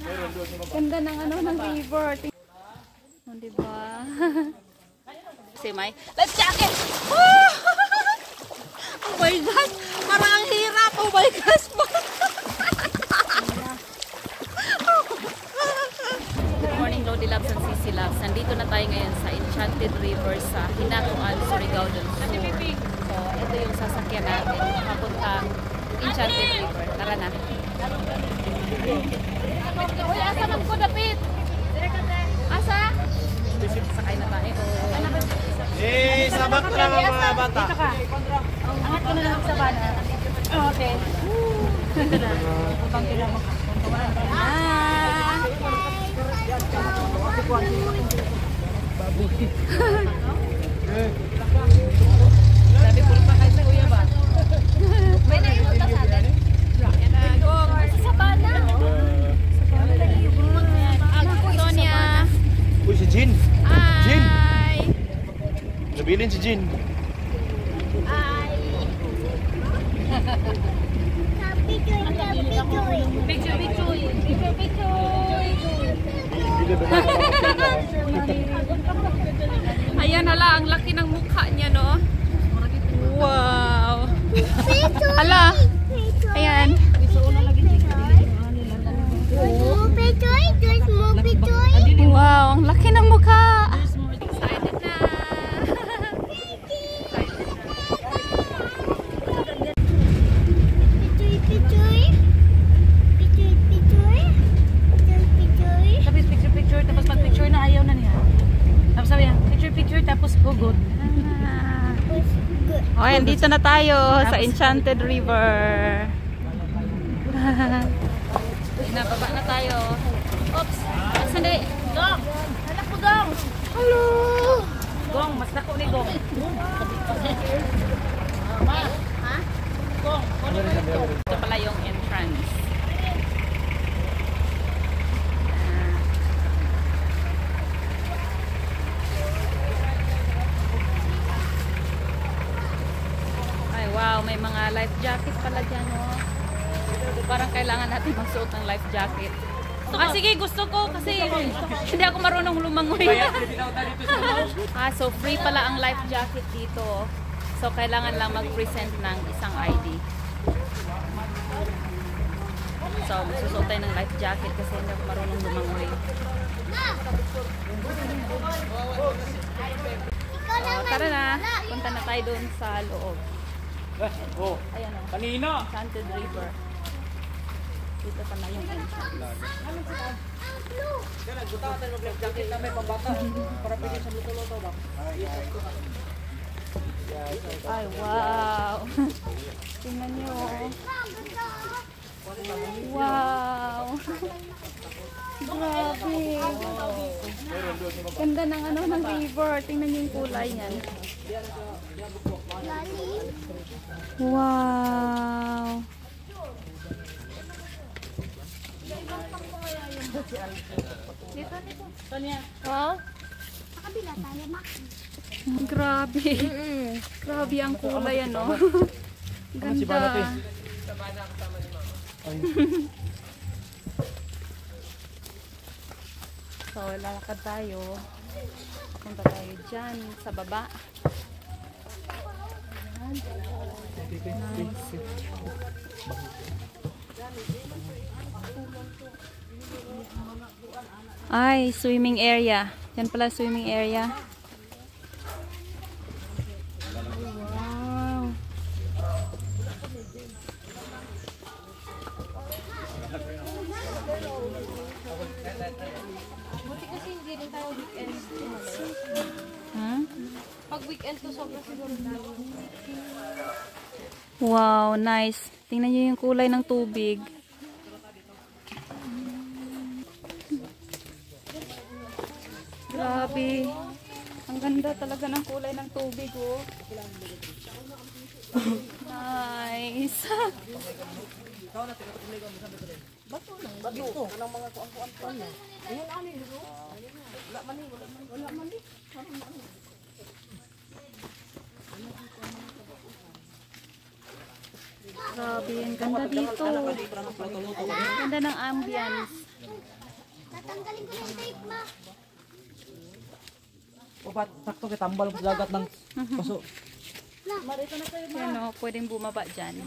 Ganda ng ano ng river. Oh, diba? Si May. Life jacket! Oh! Oh my gosh! Parang ang hirap! Oh my gosh! Good morning, Lodi Labs and Sisi Labs. Nandito na tayo ngayon sa Enchanted River sa Hinatuan, Surigao del Sur. So, ito yung sasakyan natin papuntang Enchanted River. Tara na. Uy, asa man ko dapit? Asa? Sakay na tayo. Sabak lang ang mga bata. Dito ka. Angat ko na lang sa bana. Okay. Dito na. Upang kailan mo. Sabi puro pa kayo sa kuya ba? May naiwan ka sa atin? Yan na. Gong. Sa bana. Sonia. Uy, si Jin. Jin. Hi. Nabilin si Jin. Hi. Picture. Ayan, hala, ang laki ng mukha niya, no? Wow. Hala. Ayan. Wow, ang laki ng mukha. Excited na. Tapos picture, tapos pag-picture na ayaw na niya. Tapos sabi niya, picture, tapos hugod. Oh, ayan, dito na tayo sa Enchanted River. Nababa na tayo. Oops! Sandali! Gong! Anak mo, Gong! Hello! Gong, mas dako ni Gong. Ma? Ha? Gong, ano ba ito? Ito pala yung entrance. Ay, wow! May mga life jacket pala dyan, oh. Parang kailangan natin magsuot ng life jacket. Sige, gusto ko kasi hindi ako marunong lumangoy. So free pala ang life jacket dito. So kailangan lang mag-present ng isang ID. So magsusuot tayo ng life jacket kasi hindi ako marunong lumangoy. Tara na, punta na tayo doon sa loob. Ayan o. Kanina. Enchanted River. Dito pala yung entrance. Ay, wow. Tingnan nyo. Wow. Grabe. Ganda ng ano ng river. Tingnan nyo yung kulay niyan. Wow. Dito. Sonia. Ha? Sa kabila tayo, Max. Grabe. Grabe ang kulay, ano? Ganda. So, lalakad tayo. Punta tayo dyan sa baba. Nice. Ay, swimming area. Yan pala swimming area. Wow. Buti kasi hindi rin tayo weekend. Pag weekend to sobrang siguro na. Wow, nice. Tingnan niyo yung kulay ng tubig. Grabe. Ang ganda talaga ng kulay ng tubig, oh. Nice. Bato lang. Bato. Walang mga kuang-kuang pa niya. Ayun, ani. Wala man eh. Wala man eh. Grabe, ang ganda dito. Ganda ng ambience. Tatanggalin ko na yung tape mo. O ba't sakto kay tambal sa dagat ng paso. Yan o, pwedeng bumaba dyan.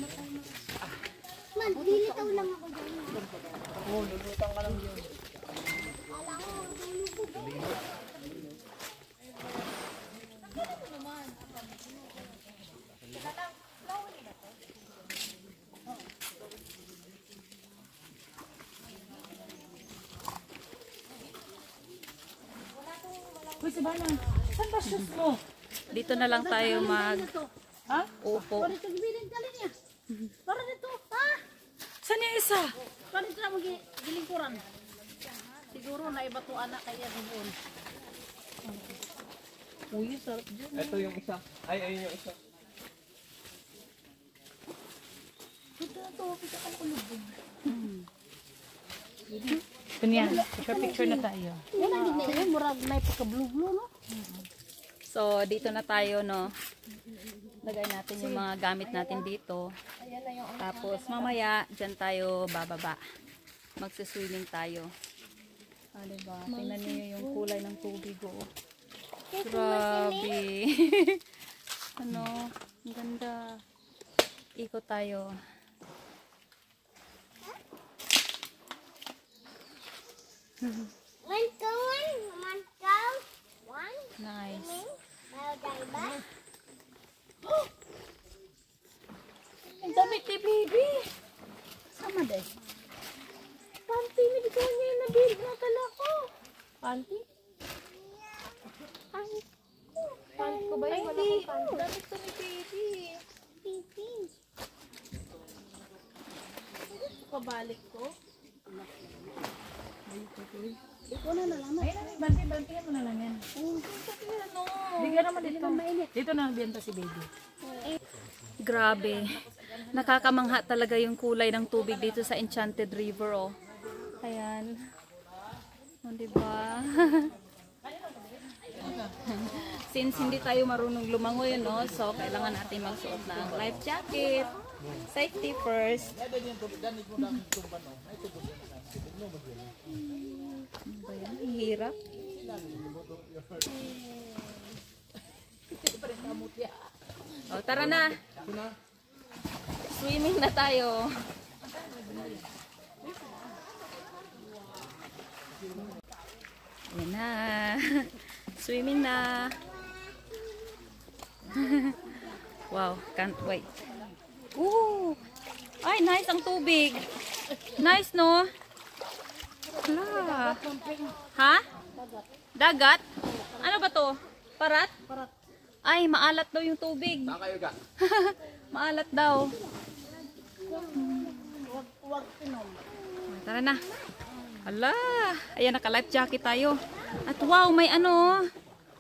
Man, dilitaw lang ako dyan. Oo, lulutang ka lang yun. Uy, si Bana, saan ba shoes mo? Dito na lang tayo mag Ha? upo. Para ito gabilin ka niya. Para dito. Ha? Saan yung isa? Para dito na magilingkuran. Siguro na iba to anak kaya doon. Uy, sarap dyan. Ito yung isa. Ay, ayun yung isa. Ganyan, picture na tayo. Yan ang gina yun. Murag may pagka-blue-blue, no? So, dito na tayo, no. Lagay natin yung mga gamit natin dito. Tapos, mamaya, dyan tayo bababa. Magsiswimming tayo. Ah, diba? Tingnan niyo yung kulay ng tubig, oh. Grabe. Ano, ang ganda. Ikot tayo. One go, one go. One. Nice. Ang damit ni baby. Sama din. Panty, hindi ko niya yung nabilig na tala ko. Panty? Panty ko ba yun? Wala akong panty. Damit ko ni baby. Pipi. Pabalik ko. Ikaw na naman. Ayun, bantihan mo na lang yan. Bigyan naman dito. Dito na benta si baby. Grabe. Nakakamangha talaga yung kulay ng tubig dito sa Enchanted River, oh. Ayan. O, diba? Since hindi tayo marunong lumangoy, no? So, kailangan natin magsuot ng life jacket. Safety first. Ano ba yan? Hirap. O, tara na. Swimming na tayo. Ayan na. Swimming na. Wow, can't wait. Ooh! Ay, nice ang tubig. Nice, no? Hala. Ha? Dagat? Ano ba to? Parat? Parat. Ay, maalat daw yung tubig. Kayo ka. Maalat daw. Tara na. Hala. Ayan, naka-life jacket tayo. At wow, may ano.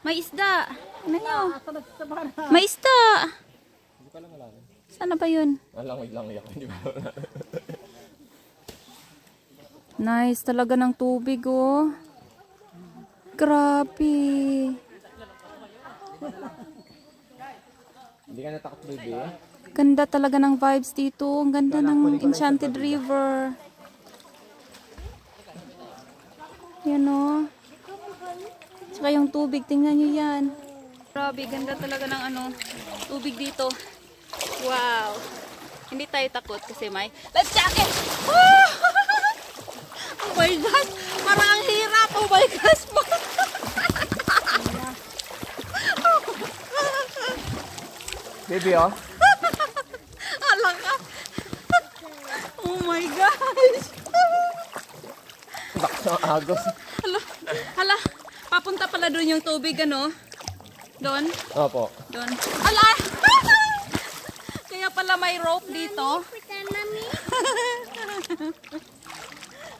May isda. Ano nyo? May isda. Hindi pa lang malalim. Sana ba yun? Langoy ako. Hindi ba? Nice talaga ng tubig, oh. Grabe. Hindi ka natakot, baby. Ganda talaga ng vibes dito. Ang ganda ng Enchanted River. Yan, oh. Tsaka yung tubig, tingnan nyo yan. Grabe, ganda talaga ng ano, tubig dito. Wow. Hindi tayo takot kasi may life jacket. Oh! Oh my gosh, parang ang hirap. Oh my gosh. Baby, oh. Hala ka. Oh my gosh. Bakit ang agos? Hala, hala. Papunta pala doon yung tubig, ano? Doon? Opo. Doon. Hala! Kaya pala may rope dito.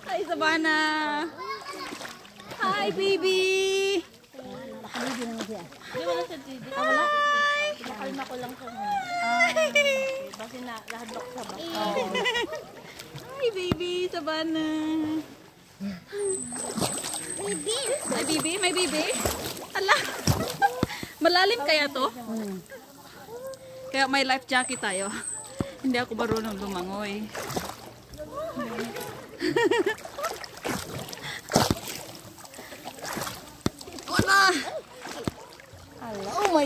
Hi, Sabana. Hi, baby. Hi. Nakalma ko lang sa mga. Kasi na, lahadlok sa ba? Hi, baby. Sabana. Baby! May baby? May baby? Hala. Malalim kaya to? Kaya may life jacket tayo. Hindi ako marunong lumangoy.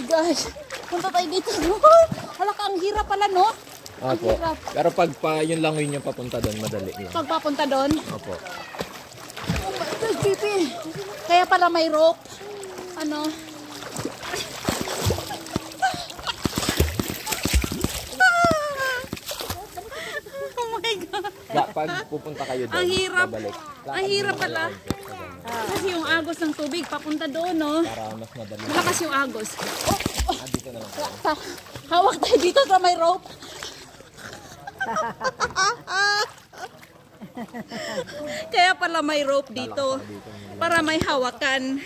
gosh. Punta tayo dito. Hala ka, ang hirap pala, no? Opo. Pero pag yung langoy nyo papunta doon, madali lang. Pagpapunta doon. Opo. Oh my gosh, baby. Kaya pala may rope. Ano? Oh my God. Pag pupunta kayo doon, Ang hirap. babalik. Ang hirap pala. Kasi yung agos ng tubig papunta doon, no? Para mas madali. Malakas yung agos. Dito na lang. Hawak tayo dito sa may rope. Kaya pala may rope dito. Para may hawakan.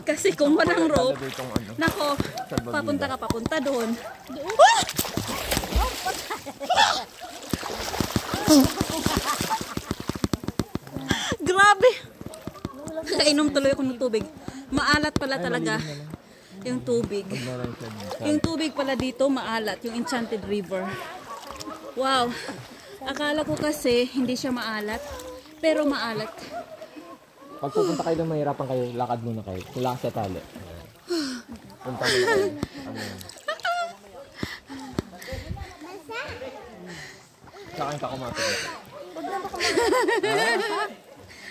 Kasi kung walang rope, nako, papunta doon. Grabe! Kainom tuloy ako ng tubig. Maalat pala talaga yung tubig. Yung tubig pala dito maalat, yung Enchanted River. Wow! Akala ko kasi hindi siya maalat, pero maalat. Pag pupunta kayo doon, mahirapan kayo, lakad muna kayo. Wala sa tali. Punta muna kayo. Ano yun? Saka yung kakumapit.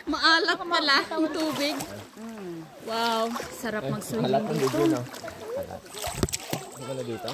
Maalat pala yung tubig. Wow, sarap Halat mag-swimming ang dito. video, no? Halat. Ano ka na dito?